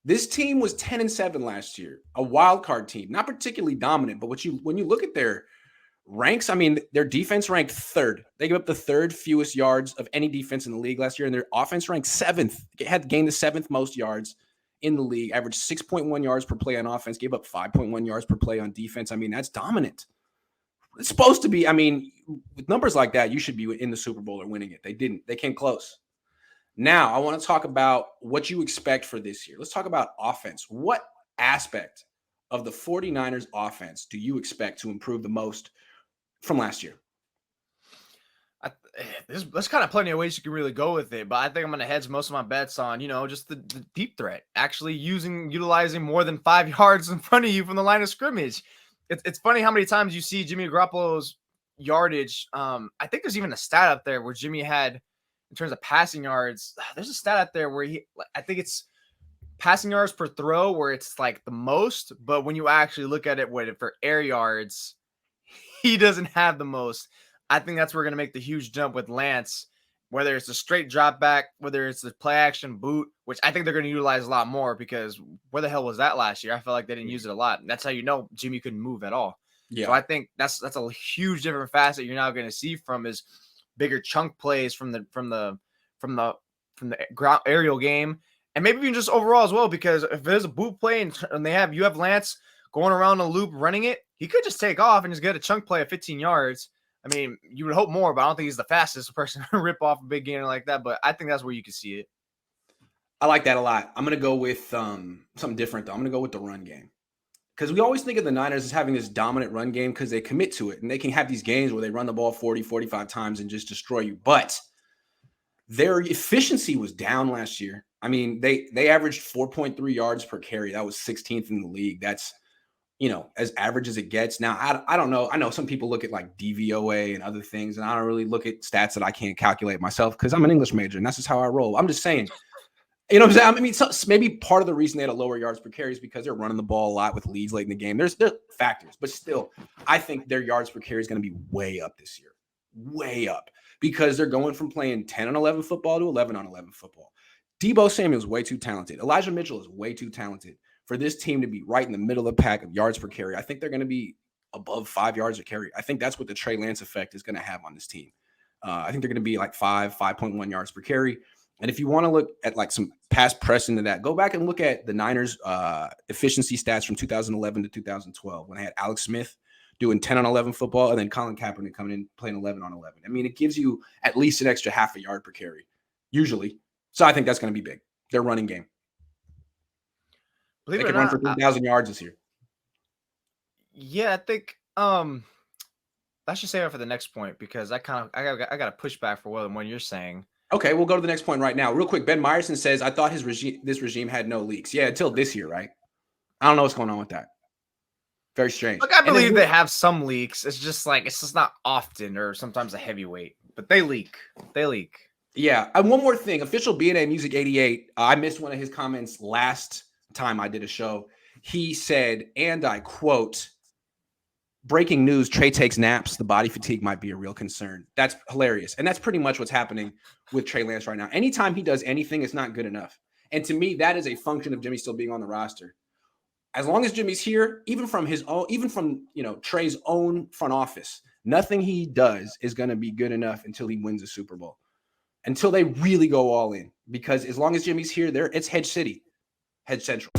This team was 10-7 last year, a wild card team, not particularly dominant, but when you look at their ranks, I mean, their defense ranked third. They gave up the third fewest yards of any defense in the league last year, and their offense ranked seventh. They had gained the seventh most yards in the league, averaged 6.1 yards per play on offense, gave up 5.1 yards per play on defense. I mean, that's dominant. It's supposed to be, I mean, with numbers like that, you should be in the Super Bowl or winning it. They didn't. They came close. Now, I want to talk about what you expect for this year. Let's talk about offense. What aspect of the 49ers offense do you expect to improve the most from last year? There's kind of plenty of ways you can really go with it, but I think I'm going to hedge most of my bets on, just the deep threat, actually utilizing more than 5 yards in front of you from the line of scrimmage. It's funny how many times you see Jimmy Garoppolo's yardage. I think there's even a stat up there where Jimmy had, in terms of passing yards, there's a stat out there where I think it's passing yards per throw where it's like the most, but when you actually look at it for air yards, he doesn't have the most. I think that's where we're going to make the huge jump with Lance, whether it's a straight drop back, whether it's the play action boot, which I think they're going to utilize a lot more because where the hell was that last year? I felt like they didn't use it a lot. And that's how you know Jimmy couldn't move at all. Yeah. So I think that's a huge different facet you're now going to see from his bigger chunk plays from the ground aerial game, and maybe even just overall as well. Because if there's a boot play and you have Lance going around a loop running it, he could just take off and just get a chunk play of 15 yards. I mean, you would hope more, but I don't think he's the fastest person to rip off a big gainer like that. But I think that's where you can see it. I like that a lot. I'm going to go with something different, though. I'm going to go with the run game. Because we always think of the Niners as having this dominant run game because they commit to it. And they can have these games where they run the ball 40, 45 times and just destroy you. But their efficiency was down last year. I mean, they averaged 4.3 yards per carry. That was 16th in the league. That's, as average as it gets. Now, I don't know. I know some people look at like DVOA and other things, and I don't really look at stats that I can't calculate myself because I'm an English major, and that's just how I roll. I'm just saying, what I'm saying? I mean, maybe part of the reason they had a lower yards per carry is because they're running the ball a lot with leads late in the game. There's factors, but still, I think their yards per carry is going to be way up this year, way up, because they're going from playing 10-on-11 football to 11-on-11 football. Deebo Samuel is way too talented. Elijah Mitchell is way too talented for this team to be right in the middle of the pack of yards per carry. I think they're going to be above 5 yards a carry. I think that's what the Trey Lance effect is going to have on this team. I think they're going to be like 5.1 yards per carry. And if you want to look at like some past press into that, go back and look at the Niners efficiency stats from 2011 to 2012 when they had Alex Smith doing 10-on-11 football and then Colin Kaepernick coming in playing 11-on-11. I mean, it gives you at least an extra half a yard per carry, usually. So I think that's going to be big. Their running game. They could run for 3,000 yards this year. Yeah, I think I should save it for the next point because I got to push back for what you're saying. Okay, we'll go to the next point right now. Real quick, Ben Meyerson says, I thought this regime had no leaks. Yeah, until this year, right? I don't know what's going on with that. Very strange. Look, I believe they have some leaks. It's just not often or sometimes a heavyweight, but they leak. They leak. Yeah. And one more thing. Official B&A Music 88, I missed one of his comments last time I did a show. He said, and I quote, breaking news, Trey takes naps. The body fatigue might be a real concern. That's hilarious. And that's pretty much what's happening with Trey Lance right now. Anytime he does anything, it's not good enough. And to me, that is a function of Jimmy still being on the roster. As long as Jimmy's here, even from Trey's own front office, nothing he does is going to be good enough until he wins a Super Bowl. Until they really go all in. Because as long as Jimmy's here, it's Hedge City. Hedge Central.